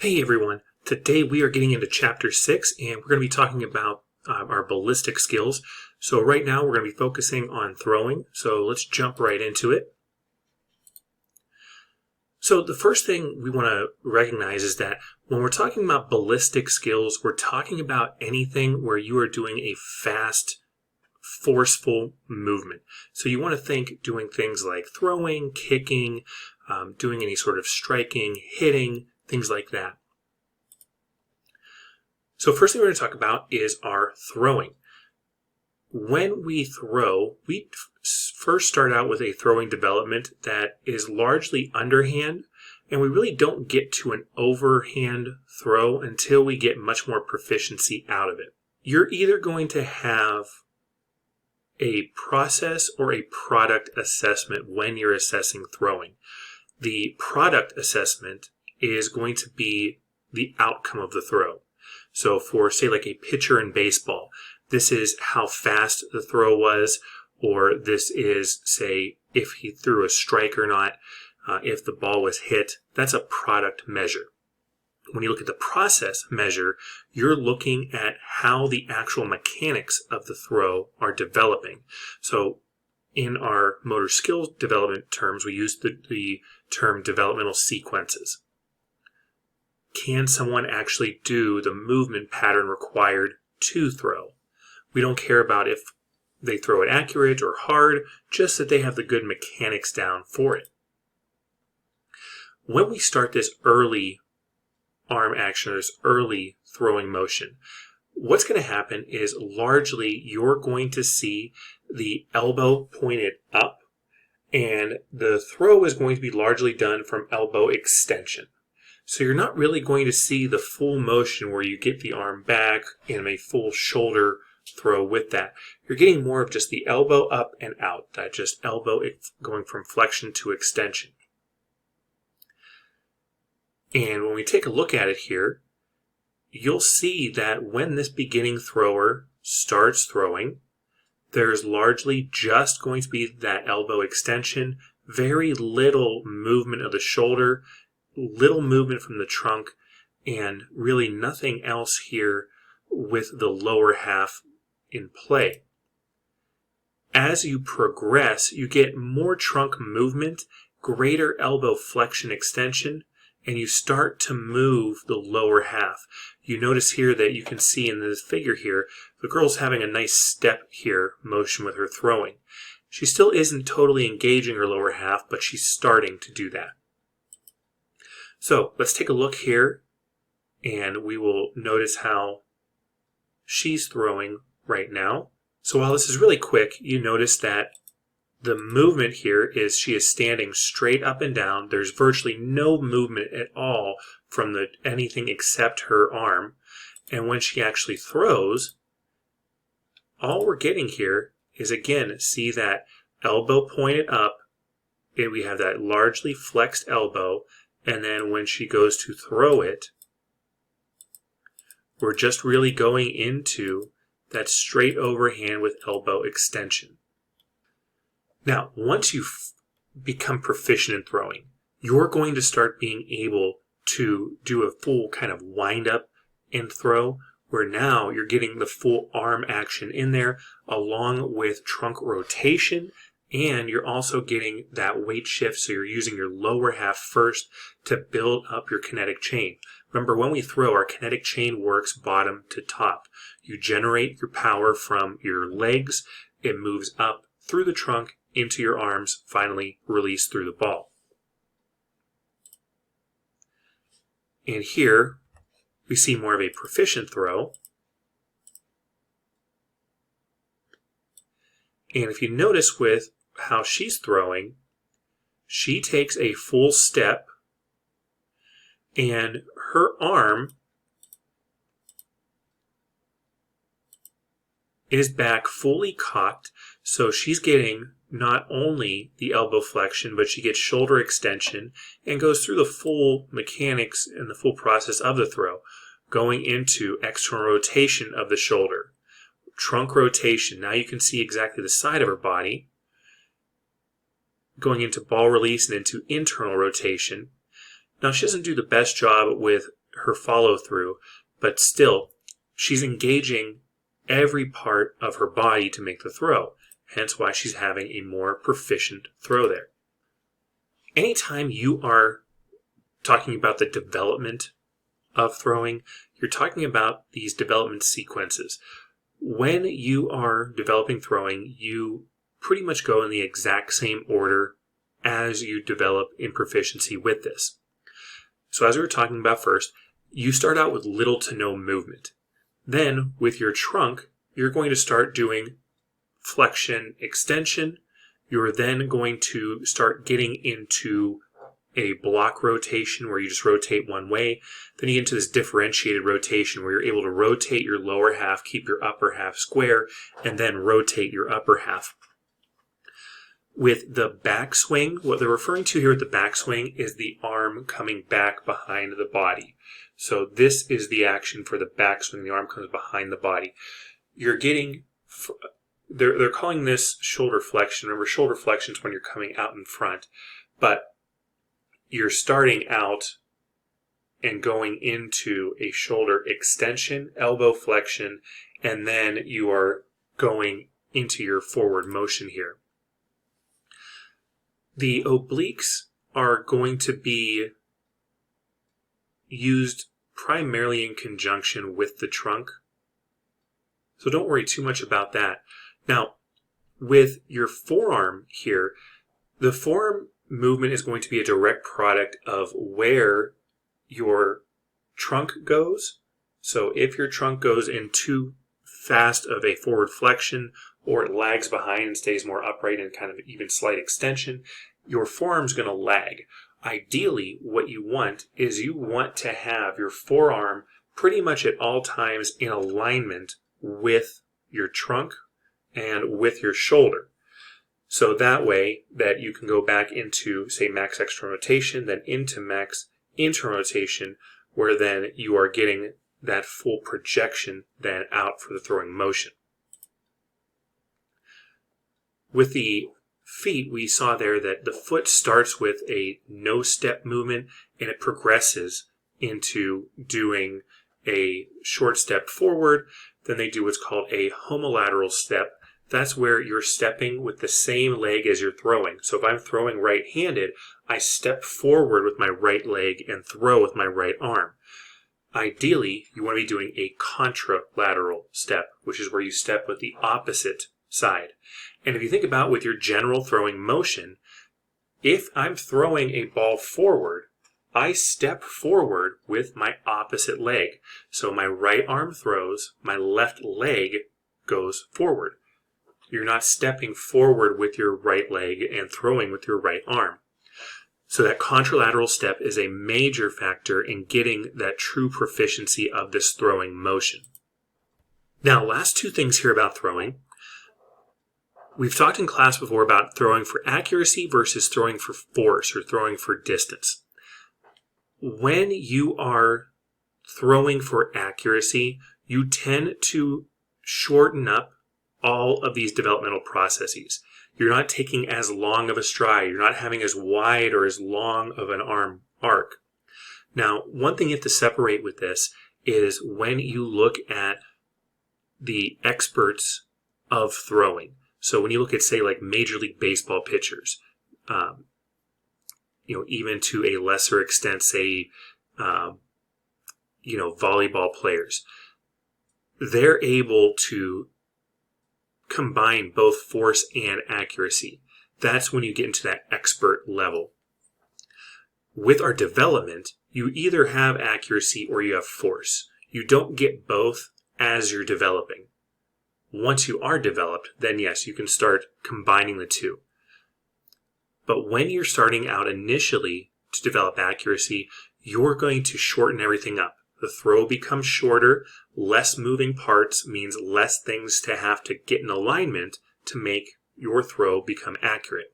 Hey everyone, today we are getting into Chapter 6 and we're going to be talking about our ballistic skills. So right now we're going to be focusing on throwing, so let's jump right into it. So the first thing we want to recognize is that when we're talking about ballistic skills, we're talking about anything where you are doing a fast, forceful movement. So you want to think doing things like throwing, kicking, doing any sort of striking, hitting, things like that. So first thing we're going to talk about is our throwing. When we throw, we first start out with a throwing development that is largely underhand, and we really don't get to an overhand throw until we get much more proficiency out of it. You're either going to have a process or a product assessment when you're assessing throwing. The product assessment is going to be the outcome of the throw. So for, say, like a pitcher in baseball, this is how fast the throw was, or this is, say, if he threw a strike or not, if the ball was hit. That's a product measure. When you look at the process measure, you're looking at how the actual mechanics of the throw are developing. So in our motor skills development terms, we use the term developmental sequences. Can someone actually do the movement pattern required to throw? We don't care about if they throw it accurate or hard, just that they have the good mechanics down for it. When we start this early arm action, or this early throwing motion, what's going to happen is largely you're going to see the elbow pointed up, and the throw is going to be largely done from elbow extension. So you're not really going to see the full motion where you get the arm back and a full shoulder throw with that. You're getting more of just the elbow up and out, that just elbow going from flexion to extension. And when we take a look at it here, you'll see that when this beginning thrower starts throwing, there's largely just going to be that elbow extension, very little movement of the shoulder, little movement from the trunk, and really nothing else here with the lower half in play. As you progress, you get more trunk movement, greater elbow flexion extension, and you start to move the lower half. You notice here that you can see in this figure here, the girl's having a nice step here motion with her throwing. She still isn't totally engaging her lower half, but she's starting to do that. So let's take a look here, and we will notice how she's throwing right now. So while this is really quick, you notice that the movement here is she is standing straight up and down. There's virtually no movement at all from anything except her arm. And when she actually throws, all we're getting here is, again, see that elbow pointed up, and we have that largely flexed elbow. And then when she goes to throw it, we're just really going into that straight overhand with elbow extension. Now, once you become proficient in throwing, you're going to start being able to do a full kind of wind up and throw, where now you're getting the full arm action in there along with trunk rotation. And you're also getting that weight shift, so you're using your lower half first to build up your kinetic chain. Remember, when we throw, our kinetic chain works bottom to top. You generate your power from your legs, it moves up through the trunk into your arms, finally release through the ball. And here we see more of a proficient throw. And if you notice with how she's throwing, she takes a full step and her arm is back fully cocked, so she's getting not only the elbow flexion, but she gets shoulder extension and goes through the full mechanics and the full process of the throw, going into external rotation of the shoulder, trunk rotation. Now you can see exactly the side of her body, going into ball release and into internal rotation. Now, she doesn't do the best job with her follow through, but still she's engaging every part of her body to make the throw, hence why she's having a more proficient throw there. Anytime you are talking about the development of throwing, you're talking about these development sequences. When you are developing throwing, you pretty much go in the exact same order as you develop in proficiency with this. So as we were talking about first, you start out with little to no movement. Then with your trunk, you're going to start doing flexion, extension. You're then going to start getting into a block rotation where you just rotate one way. Then you get into this differentiated rotation where you're able to rotate your lower half, keep your upper half square, and then rotate your upper half. With the backswing, what they're referring to here with the backswing is the arm coming back behind the body. So this is the action for the backswing. The arm comes behind the body. You're getting, they're calling this shoulder flexion. Remember, shoulder flexion is when you're coming out in front, but you're starting out and going into a shoulder extension, elbow flexion, and then you are going into your forward motion here. The obliques are going to be used primarily in conjunction with the trunk, so don't worry too much about that. Now, with your forearm here, the forearm movement is going to be a direct product of where your trunk goes. So if your trunk goes in too fast of a forward flexion, or it lags behind and stays more upright and kind of even slight extension, your forearm's going to lag. Ideally, what you want is you want to have your forearm pretty much at all times in alignment with your trunk and with your shoulder. So that way that you can go back into, say, max external rotation, then into max internal rotation, where then you are getting that full projection then out for the throwing motion. With the feet, we saw there that the foot starts with a no-step movement and it progresses into doing a short step forward. Then they do what's called a homolateral step. That's where you're stepping with the same leg as you're throwing. So if I'm throwing right-handed, I step forward with my right leg and throw with my right arm. Ideally, you want to be doing a contralateral step, which is where you step with the opposite side. And if you think about with your general throwing motion, if I'm throwing a ball forward, I step forward with my opposite leg. So my right arm throws, my left leg goes forward. You're not stepping forward with your right leg and throwing with your right arm. So that contralateral step is a major factor in getting that true proficiency of this throwing motion. Now, last two things here about throwing. We've talked in class before about throwing for accuracy versus throwing for force or throwing for distance. When you are throwing for accuracy, you tend to shorten up all of these developmental processes. You're not taking as long of a stride. You're not having as wide or as long of an arm arc. Now, one thing you have to separate with this is when you look at the experts of throwing. So when you look at, say, like Major League Baseball pitchers, even to a lesser extent, say, volleyball players, they're able to combine both force and accuracy. That's when you get into that expert level. With our development, you either have accuracy or you have force. You don't get both as you're developing. Once you are developed, then yes, you can start combining the two. But when you're starting out initially to develop accuracy, you're going to shorten everything up. The throw becomes shorter, less moving parts means less things to have to get in alignment to make your throw become accurate.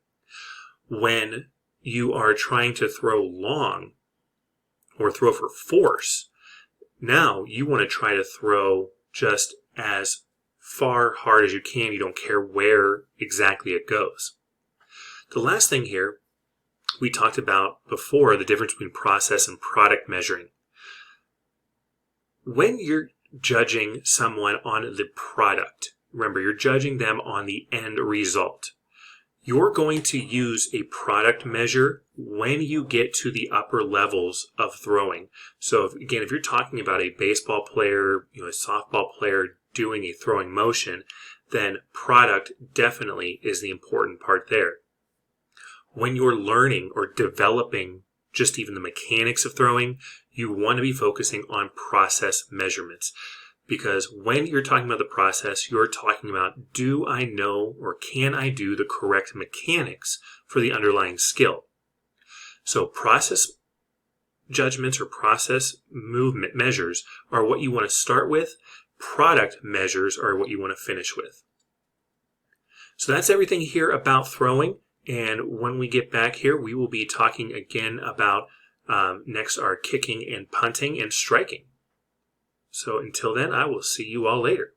When you are trying to throw long or throw for force, now you want to try to throw just as far hard as you can. You don't care where exactly it goes. The last thing here, we talked about before the difference between process and product measuring. when you're judging someone on the product, remember, you're judging them on the end result. You're going to use a product measure when you get to the upper levels of throwing. So if you're talking about a baseball player, a softball player doing a throwing motion, then product definitely is the important part there. When you're learning or developing just even the mechanics of throwing, you want to be focusing on process measurements. Because when you're talking about the process, you're talking about, do I know or can I do the correct mechanics for the underlying skill? So process judgments or process movement measures are what you want to start with. Product measures are what you want to finish with. So that's everything here about throwing. And when we get back here, we will be talking again about next are kicking and punting and striking. So until then, I will see you all later.